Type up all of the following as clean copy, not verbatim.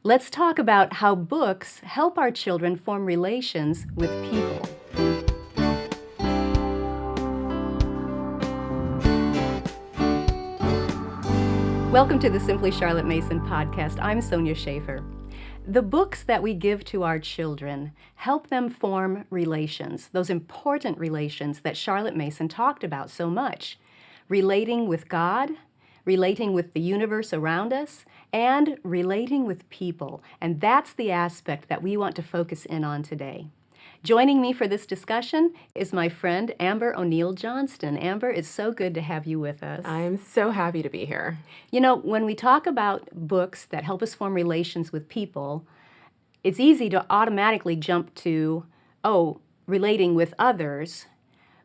Let's talk about how books help our children form relations with people. Welcome to the Simply Charlotte Mason podcast. I'm Sonya Schaefer. The books that we give to our children help them form relations, those important relations that Charlotte Mason talked about so much. Relating with God, relating with the universe around us, and relating with people. And that's the aspect that we want to focus in on today. Joining me for this discussion is my friend Amber O'Neal Johnston. Amber, it's so good to have you with us. I'm so happy to be here. You know, when we talk about books that help us form relations with people, it's easy to automatically jump to, relating with others.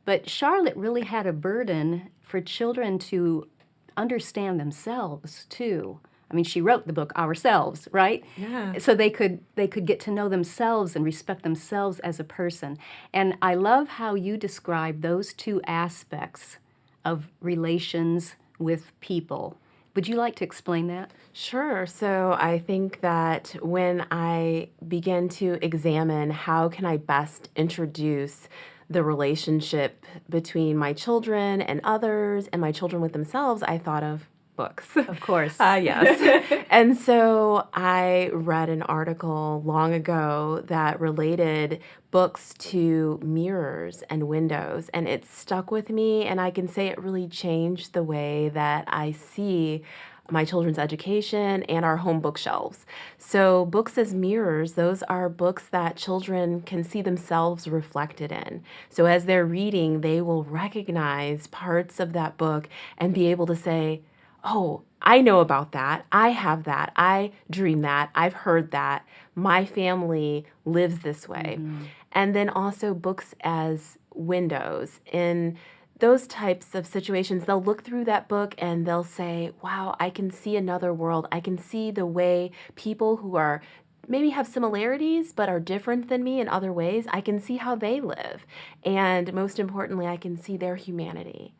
But Charlotte really had a burden for children to understand themselves, too. I mean, she wrote the book Ourselves, right? Yeah. So they could get to know themselves and respect themselves as a person. And I love how you describe those two aspects of relations with people. Would you like to explain that? Sure. So I think that when I begin to examine how can I best introduce the relationship between my children and others and my children with themselves, I thought of books. Of course. Yes. And so I read an article long ago that related books to mirrors and windows, and it stuck with me, and I can say it really changed the way that I see my children's education and our home bookshelves. So books as mirrors, those are books that children can see themselves reflected in. So as they're reading, they will recognize parts of that book and be able to say, oh, I know about that. I have that. I dream that. I've heard that. My family lives this way. Mm-hmm. And then also books as windows. In those types of situations, they'll look through that book and they'll say, wow, I can see another world. I can see the way people who are maybe have similarities but are different than me in other ways. I can see how they live. And most importantly, I can see their humanity.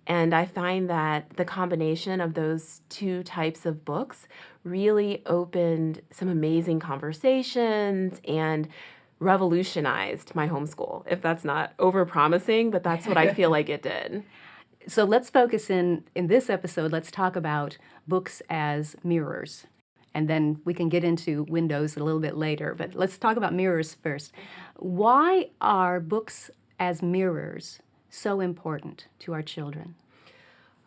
And I find that the combination of those two types of books really opened some amazing conversations and revolutionized my homeschool, if that's not over-promising, but that's what I feel like it did. So let's focus in this episode, let's talk about books as mirrors. And then we can get into windows a little bit later, but let's talk about mirrors first. Why are books as mirrors so important to our children?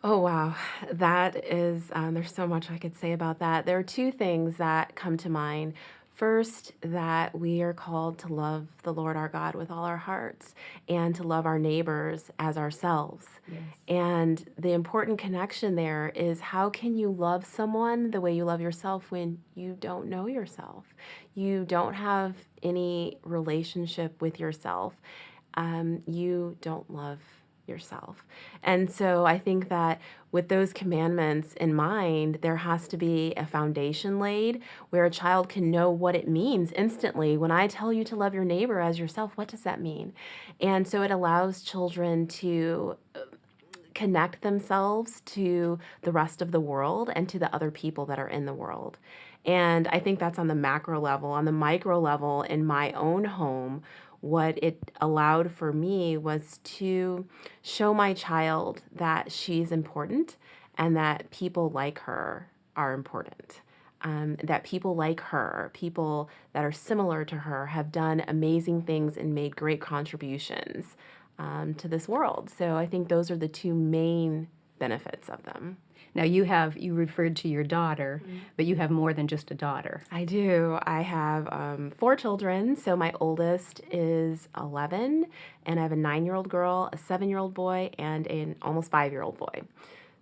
Oh, wow. That is, there's so much I could say about that. There are two things that come to mind. First, that we are called to love the Lord our God with all our hearts and to love our neighbors as ourselves. Yes. And the important connection there is how can you love someone the way you love yourself when you don't know yourself? You don't have any relationship with yourself. You don't love yourself. And so I think that with those commandments in mind, there has to be a foundation laid where a child can know what it means instantly. When I tell you to love your neighbor as yourself, what does that mean? And so it allows children to connect themselves to the rest of the world and to the other people that are in the world. And I think that's on the macro level. On the micro level, in my own home, what it allowed for me was to show my child that she's important and that people like her are important. That people like her, people that are similar to her, have done amazing things and made great contributions to this world. So I think those are the two main benefits of them. Now you referred to your daughter, but you have more than just a daughter. I do. I have 4 children. So my oldest is 11, and I have a 9-year-old girl, a 7-year-old boy, and an almost 5-year-old boy.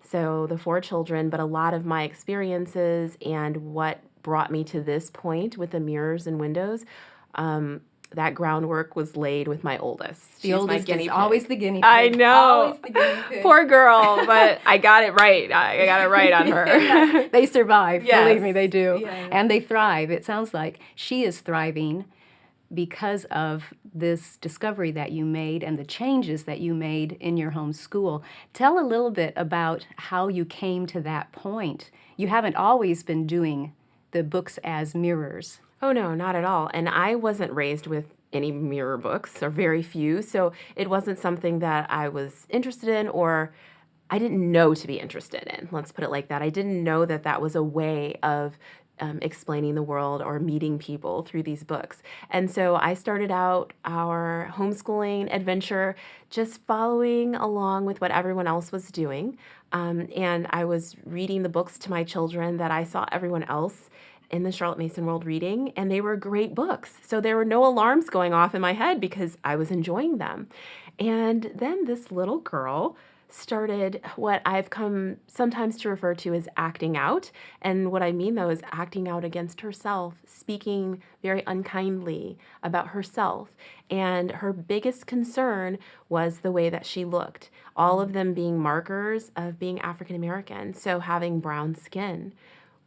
So the 4 children, but a lot of my experiences and what brought me to this point with the mirrors and windows, that groundwork was laid with my oldest. The oldest is always the guinea pig. I know. Always the guinea pig. Poor girl, but I got it right. I got it right on her. They survive. Yes. Believe me, they do. Yes. And they thrive. It sounds like she is thriving because of this discovery that you made and the changes that you made in your home school. Tell a little bit about how you came to that point. You haven't always been doing the books as mirrors. Oh, no, not at all. And I wasn't raised with any mirror books, or very few. So it wasn't something that I was interested in, or I didn't know to be interested in. Let's put it like that. I didn't know that that was a way of explaining the world or meeting people through these books. And so I started out our homeschooling adventure just following along with what everyone else was doing. And I was reading the books to my children that I saw everyone else in the Charlotte Mason world reading, and they were great books. So there were no alarms going off in my head because I was enjoying them. And then this little girl started what I've come sometimes to refer to as acting out. And what I mean, though, is acting out against herself, speaking very unkindly about herself. And her biggest concern was the way that she looked, all of them being markers of being African American. So having brown skin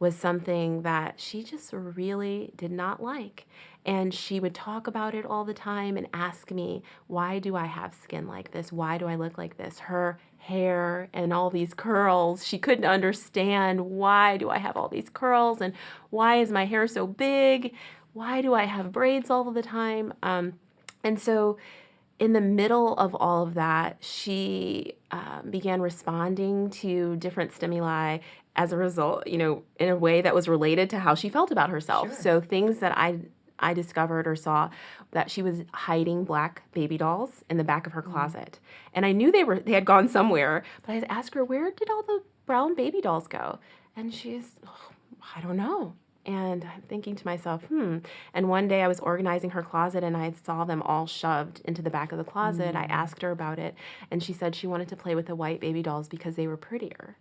was something that she just really did not like. And she would talk about it all the time and ask me, why do I have skin like this? Why do I look like this? Her hair and all these curls, she couldn't understand, why do I have all these curls? And why is my hair so big? Why do I have braids all of the time? And so in the middle of all of that, she began responding to different stimuli as a result, in a way that was related to how she felt about herself. Sure. So things that I discovered or saw, that she was hiding black baby dolls in the back of her closet. And I knew they had gone somewhere, but I asked her, where did all the brown baby dolls go? And she's, I don't know. And I'm thinking to myself, And one day I was organizing her closet and I saw them all shoved into the back of the closet. I asked her about it, and she said she wanted to play with the white baby dolls because they were prettier.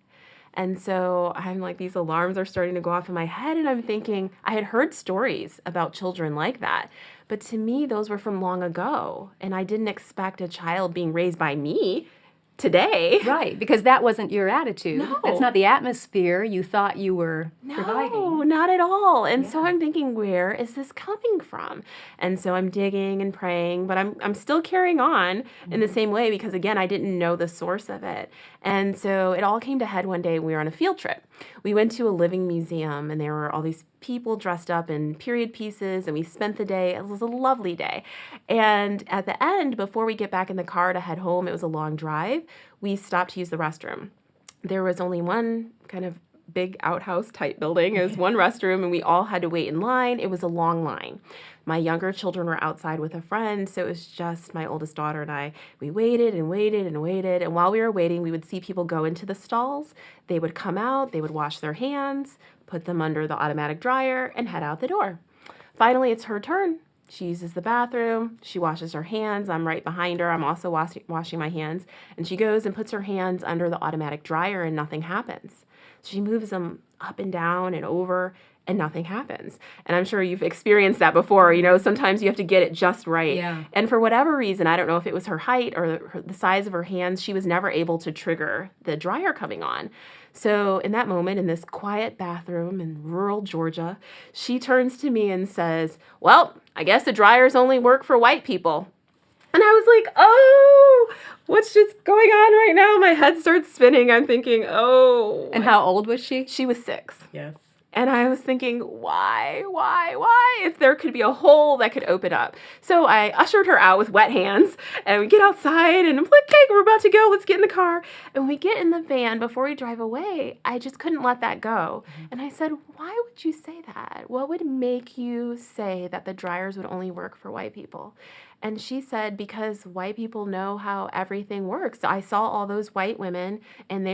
And so I'm like, these alarms are starting to go off in my head, and I'm thinking, I had heard stories about children like that, but to me, those were from long ago, and I didn't expect a child being raised by me today. Right, because that wasn't your attitude. No. That's not the atmosphere you thought you were providing. No, not at all. And so I'm thinking, where is this coming from? And so I'm digging and praying, but I'm still carrying on in the same way because, again, I didn't know the source of it. And so it all came to head one day. We were on a field trip. We went to a living museum, and there were all these people dressed up in period pieces, and we spent the day. It was a lovely day. And at the end, before we get back in the car to head home, it was a long drive, we stopped to use the restroom. There was only one kind of big outhouse type building. It was one restroom, and we all had to wait in line. It was a long line. My younger children were outside with a friend, so it was just my oldest daughter and I. We waited and waited and waited, and while we were waiting, we would see people go into the stalls. They would come out, they would wash their hands, put them under the automatic dryer, and head out the door. Finally, it's her turn. She uses the bathroom. She washes her hands. I'm right behind her. I'm also washing my hands. And she goes and puts her hands under the automatic dryer, and nothing happens. She moves them up and down and over, and nothing happens. And I'm sure you've experienced that before. Sometimes you have to get it just right. Yeah. And for whatever reason, I don't know if it was her height or the size of her hands, she was never able to trigger the dryer coming on. So in that moment, in this quiet bathroom in rural Georgia, she turns to me and says, well, I guess the dryers only work for white people. And I was like, oh, what's just going on right now? My head starts spinning. I'm thinking, oh. And how old was she? She was 6. Yes. And I was thinking, why? If there could be a hole that could open up. So I ushered her out with wet hands, and we get outside, and I'm like, okay, we're about to go. Let's get in the car. And when we get in the van, before we drive away, I just couldn't let that go. And I said, why would you say that? What would make you say that the dryers would only work for white people? And she said, because white people know how everything works. I saw all those white women, and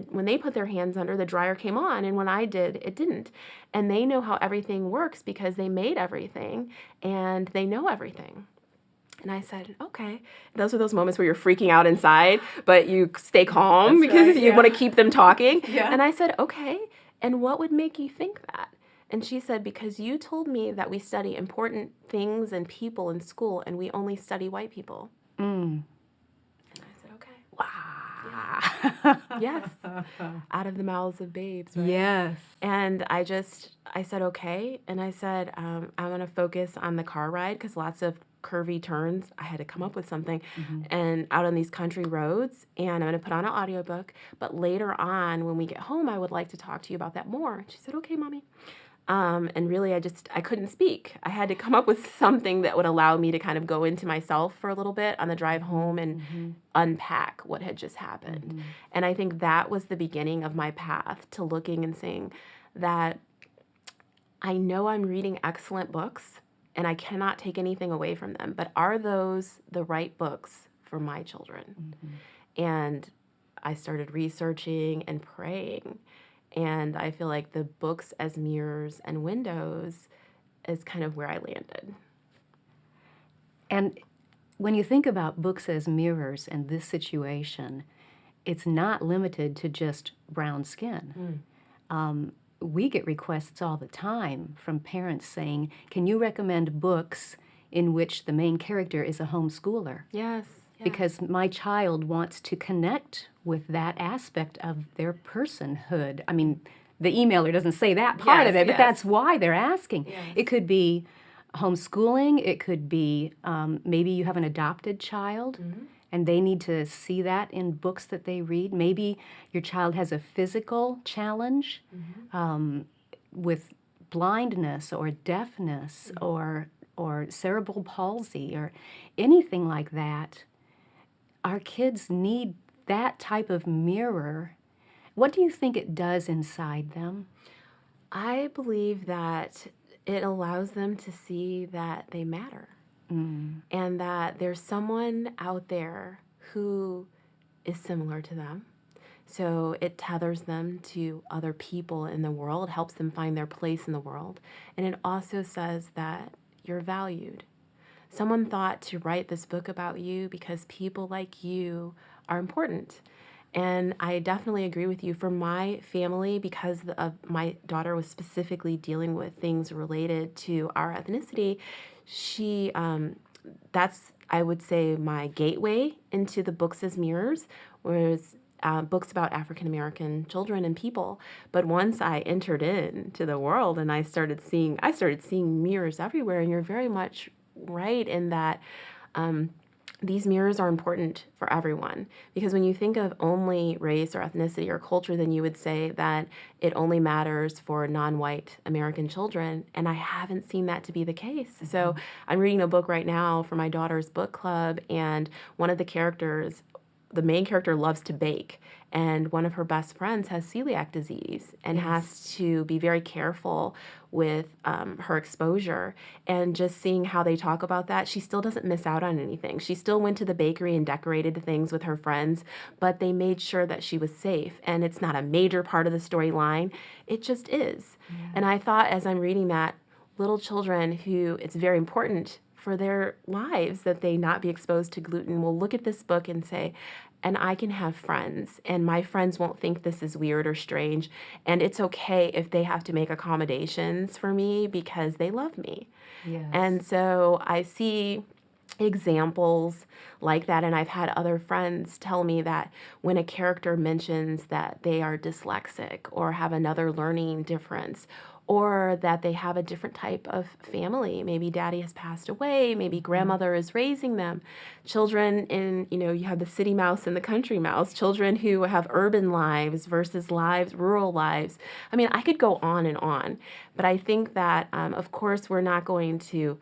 when they put their hands under, the dryer came on, and when I did, it didn't. And they know how everything works because they made everything, and they know everything. And I said, okay. Those are those moments where you're freaking out inside, but you stay calm because you want to keep them talking. Yeah. And I said, okay. And what would make you think that? And she said, because you told me that we study important things and people in school, and we only study white people. And I said, okay. Wow. Yes. Out of the mouths of babes, right? Yes. And I said, okay. And I said, I want to focus on the car ride because lots of curvy turns. I had to come up with something. And out on these country roads, and I'm going to put on an audiobook. But later on, when we get home, I would like to talk to you about that more. She said, okay, Mommy. And really, I couldn't speak. I had to come up with something that would allow me to kind of go into myself for a little bit on the drive home and unpack what had just happened. And I think that was the beginning of my path to looking and saying that I know I'm reading excellent books and I cannot take anything away from them, but are those the right books for my children? And I started researching and praying. And I feel like the books as mirrors and windows is kind of where I landed. And when you think about books as mirrors and this situation, it's not limited to just brown skin. We get requests all the time from parents saying, can you recommend books in which the main character is a homeschooler? Yes. Because my child wants to connect with that aspect of their personhood. I mean, the emailer doesn't say that part of it, but that's why they're asking. It could be homeschooling. It could be maybe you have an adopted child, and they need to see that in books that they read. Maybe your child has a physical challenge with blindness or deafness or cerebral palsy or anything like that. Our kids need that type of mirror. What do you think it does inside them? I believe that it allows them to see that they matter and that there's someone out there who is similar to them. So it tethers them to other people in the world, helps them find their place in the world. And it also says that you're valued. Someone thought to write this book about you because people like you are important. And I definitely agree with you. For my family, because of my daughter was specifically dealing with things related to our ethnicity, that's, I would say, my gateway into the books as mirrors, was books about African American children and people. But once I entered into the world and I started seeing mirrors everywhere, and you're very much right in that these mirrors are important for everyone. Because when you think of only race or ethnicity or culture, then you would say that it only matters for non-white American children. And I haven't seen that to be the case. So I'm reading a book right now for my daughter's book club, and one of the characters, the main character, loves to bake, and one of her best friends has celiac disease and has to be very careful with her exposure. And just seeing how they talk about that, she still doesn't miss out on anything. She still went to the bakery and decorated things with her friends, but they made sure that she was safe. And it's not a major part of the storyline. It just is. And I thought, as I'm reading that, little children who it's very important for their lives that they not be exposed to gluten will look at this book and say, and I can have friends, and my friends won't think this is weird or strange, and it's okay if they have to make accommodations for me because they love me. And so I see examples like that, and I've had other friends tell me that when a character mentions that they are dyslexic or have another learning difference, or that they have a different type of family. Maybe daddy has passed away, maybe grandmother is raising them. Children in, you have the city mouse and the country mouse, children who have urban lives versus rural lives. I mean, I could go on, but I think that, of course, we're not going to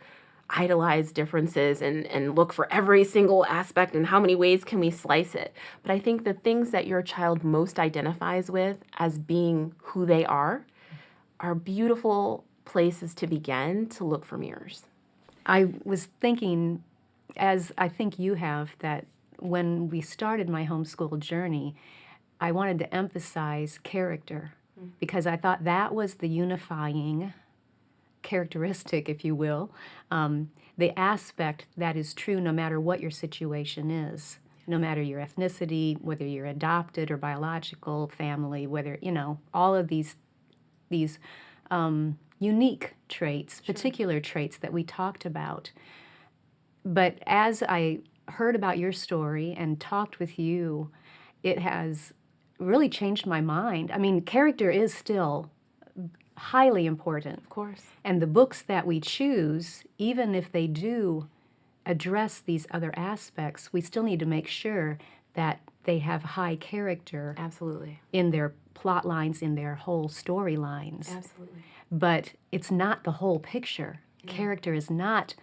idolize differences and look for every single aspect and how many ways can we slice it. But I think the things that your child most identifies with as being who they are beautiful places to begin to look for mirrors. I was thinking, as I think you have, that when we started my homeschool journey, I wanted to emphasize character because I thought that was the unifying characteristic, if you will, the aspect that is true no matter what your situation is, no matter your ethnicity, whether you're adopted or biological family, whether, all of these unique traits, particular traits that we talked about. But as I heard about your story and talked with you, it has really changed my mind. I mean, character is still highly important. Of course. And the books that we choose, even if they do address these other aspects, we still need to make sure that they have high character. Absolutely. In their plot lines, in their whole storylines. Absolutely. but it's not the whole picture. Character is not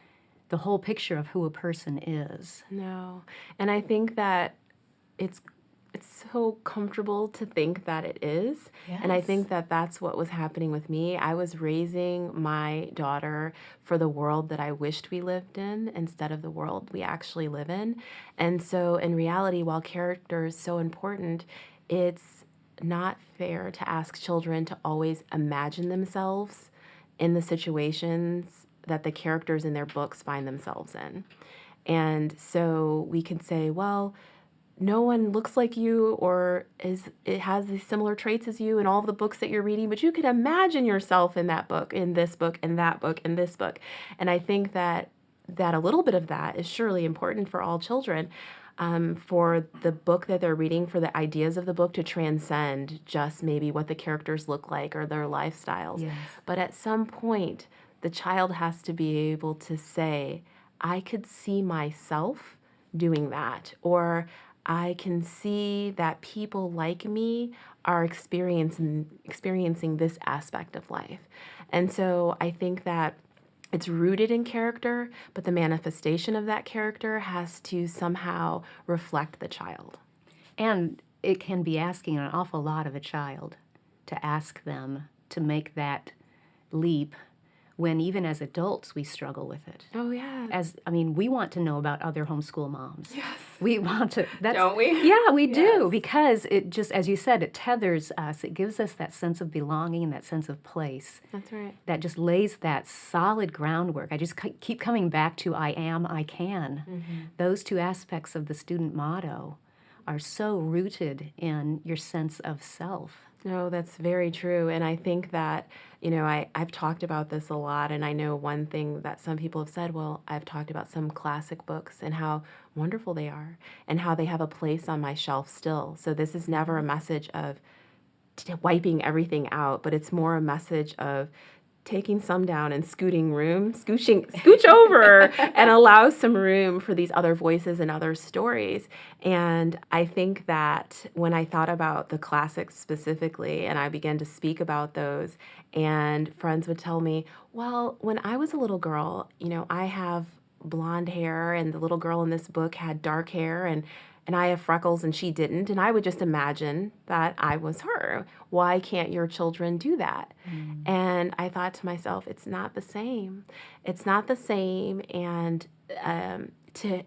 the whole picture of who a person is. No. And I think that it's so comfortable to think that it is. And I think that that's what was happening with me. I was raising my daughter for the world that I wished we lived in instead of the world we actually live in. And so in reality, while character is so important, it's not fair to ask children to always imagine themselves in the situations that the characters in their books find themselves in. And so we can say, well, no one looks like you or it has these similar traits as you in all of the books that you're reading, but you could imagine yourself in that book, in this book, in that book, in this book. And I think that a little bit of that is surely important for all children, for the book that they're reading, for the ideas of the book to transcend just maybe what the characters look like or their lifestyles. Yes. But at some point, the child has to be able to say, I could see myself doing that, or I can see that people like me are experiencing this aspect of life. And so I think that it's rooted in character, but the manifestation of that character has to somehow reflect the child. And it can be asking an awful lot of a child to ask them to make that leap when even as adults we struggle with it. Oh, yeah. We want to know about other homeschool moms. Yes. We want to. Don't we? Yeah, we do, Yes. because it just, as you said, it tethers us. It gives us that sense of belonging and that sense of place. That's right. That just lays that solid groundwork. I just keep coming back to I am, I can. Mm-hmm. Those two aspects of the student motto are so rooted in your sense of self. No, that's very true. And I think that, I've talked about this a lot. And I know one thing that some people have said, well, I've talked about some classic books and how wonderful they are and how they have a place on my shelf still. So this is never a message of wiping everything out, but it's more a message of taking some down and scooch over and allow some room for these other voices and other stories. And I think that when I thought about the classics specifically, and I began to speak about those, and friends would tell me, well, when I was a little girl, I have blonde hair, and the little girl in this book had dark hair, and I have freckles and she didn't, and I would just imagine that I was her. Why can't your children do that? And I thought to myself, it's not the same. It's not the same. And to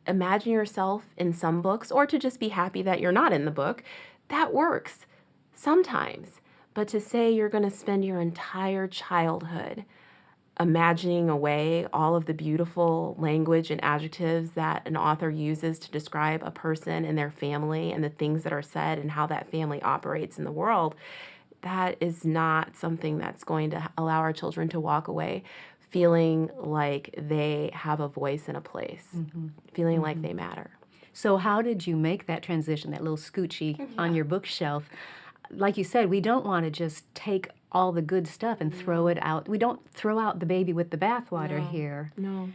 imagine yourself in some books, or to just be happy that you're not in the book, that works sometimes. But to say you're going to spend your entire childhood imagining away all of the beautiful language and adjectives that an author uses to describe a person and their family and the things that are said and how that family operates in the world, that is not something that's going to allow our children to walk away feeling like they have a voice and a place, feeling like they matter. So how did you make that transition, that little scoochie on your bookshelf? Like you said, we don't want to just take all the good stuff and throw it out. We don't throw out the baby with the bathwater here. No.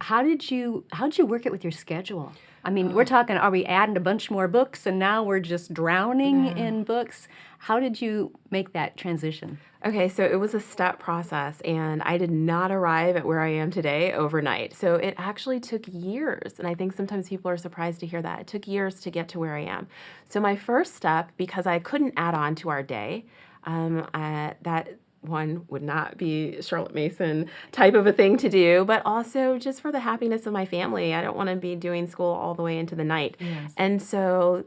How'd you work it with your schedule? We're talking, are we adding a bunch more books and now we're just drowning in books? How did you make that transition? Okay, so it was a step process, and I did not arrive at where I am today overnight. So it actually took years, and I think sometimes people are surprised to hear that. It took years to get to where I am. So my first step, because I couldn't add on to our day, that one would not be Charlotte Mason type of a thing to do, but also just for the happiness of my family. I don't want to be doing school all the way into the night. Yes. And so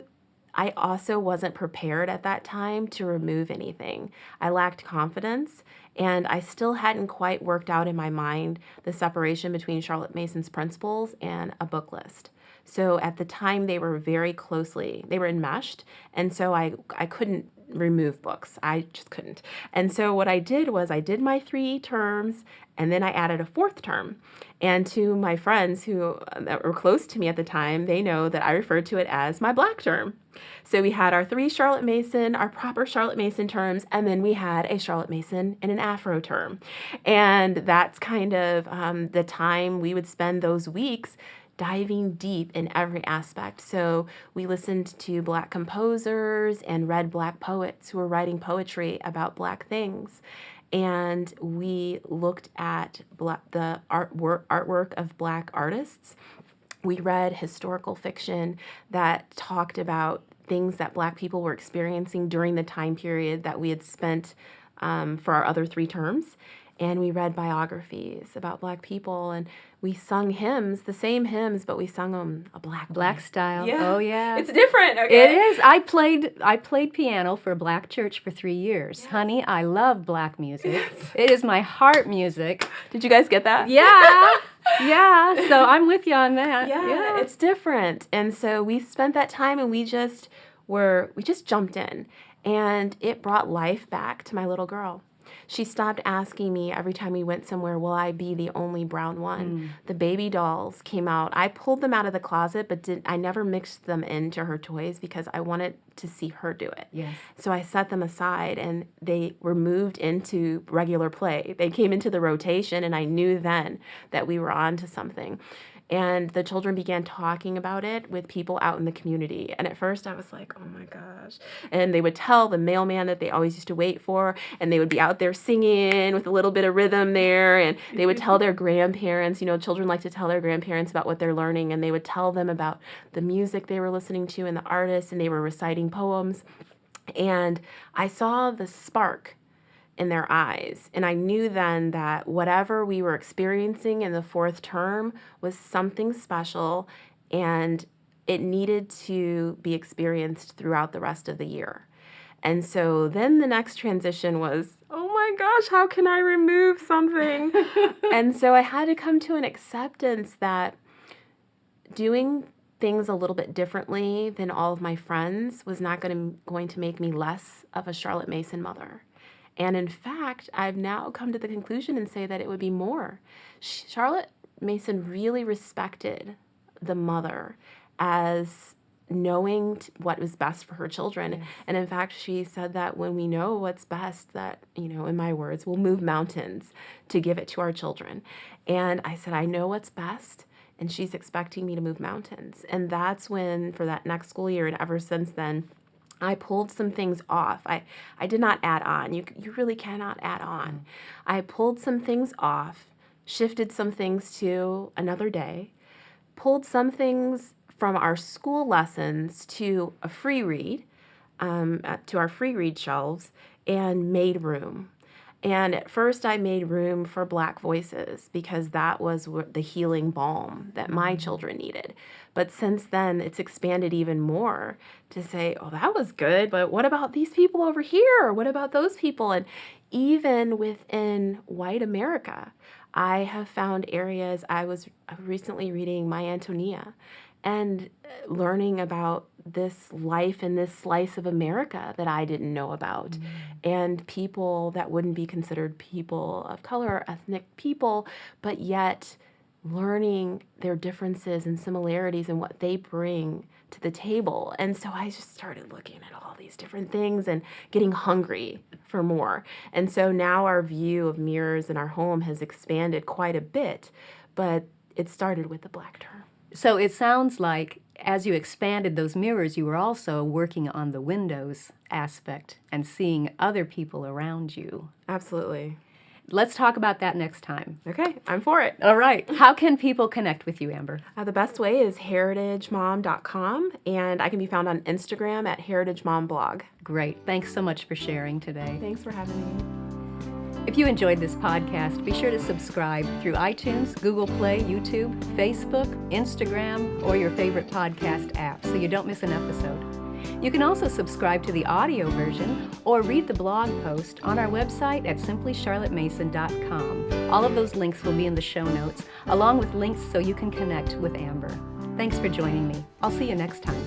I also wasn't prepared at that time to remove anything. I lacked confidence, and I still hadn't quite worked out in my mind the separation between Charlotte Mason's principles and a book list. So at the time, they were enmeshed, and so I couldn't remove books. I just couldn't. And so what I did was I did my 3 terms, and then I added a 4th term. And to my friends that were close to me at the time, they know that I referred to it as my black term. So we had our 3 our proper Charlotte Mason terms, and then we had a Charlotte Mason and an Afro term. And that's kind of the time we would spend those weeks diving deep in every aspect. So we listened to Black composers and read Black poets who were writing poetry about Black things. and we looked at the artwork of Black artists. We read historical fiction that talked about things that Black people were experiencing during the time period that we had spent for our other 3 terms. And we read biographies about Black people, and we sung hymns, the same hymns, but we sung them a Black way. style. Yeah. Oh yeah. It's different, okay? It is. I played piano for a Black church for 3 years. Yes. Honey, I love Black music. Yes. It is my heart music. Did you guys get that? Yeah. Yeah. So I'm with you on that. Yeah, it's different. And so we spent that time, and we just jumped in, and it brought life back to my little girl. She stopped asking me every time we went somewhere, will I be the only brown one? The baby dolls came out. I pulled them out of the closet, but I never mixed them into her toys because I wanted to see her do it. Yes. So I set them aside, and they were moved into regular play. They came into the rotation, and I knew then that we were on to something. And the children began talking about it with people out in the community. And at first I was like, oh my gosh. And they would tell the mailman that they always used to wait for, and they would be out there singing with a little bit of rhythm there. And they would tell their grandparents, children like to tell their grandparents about what they're learning, and they would tell them about the music they were listening to and the artists, and they were reciting poems. And I saw the spark in their eyes. And I knew then that whatever we were experiencing in the 4th term was something special, and it needed to be experienced throughout the rest of the year. And so then the next transition was, oh my gosh, how can I remove something? And so I had to come to an acceptance that doing things a little bit differently than all of my friends was not going to make me less of a Charlotte Mason mother. And in fact, I've now come to the conclusion and say that it would be more. Charlotte Mason really respected the mother as knowing what was best for her children. Yes. And in fact, she said that when we know what's best, that, in my words, we'll move mountains to give it to our children. And I said, I know what's best, and she's expecting me to move mountains. And that's when, for that next school year and ever since then, I pulled some things off. I did not add on. You really cannot add on. I pulled some things off, shifted some things to another day, pulled some things from our school lessons to a free read, to our free read shelves, and made room. And at first I made room for Black voices because that was the healing balm that my children needed. But since then, it's expanded even more to say, oh, that was good, but what about these people over here? What about those people? And even within white America, I have found areas. I was recently reading My Antonia and learning about this life in this slice of America that I didn't know about, and people that wouldn't be considered people of color or ethnic people, but yet learning their differences and similarities and what they bring to the table. And so I just started looking at all these different things and getting hungry for more. And so now our view of mirrors in our home has expanded quite a bit, but it started with the Black term. So it sounds like as you expanded those mirrors, you were also working on the windows aspect and seeing other people around you. Absolutely. Let's talk about that next time. Okay, I'm for it. All right. How can people connect with you, Amber? The best way is heritagemom.com, and I can be found on Instagram at heritagemomblog. Great. Thanks so much for sharing today. Thanks for having me. If you enjoyed this podcast, be sure to subscribe through iTunes, Google Play, YouTube, Facebook, Instagram, or your favorite podcast app so you don't miss an episode. You can also subscribe to the audio version or read the blog post on our website at simplycharlottemason.com. All of those links will be in the show notes, along with links so you can connect with Amber. Thanks for joining me. I'll see you next time.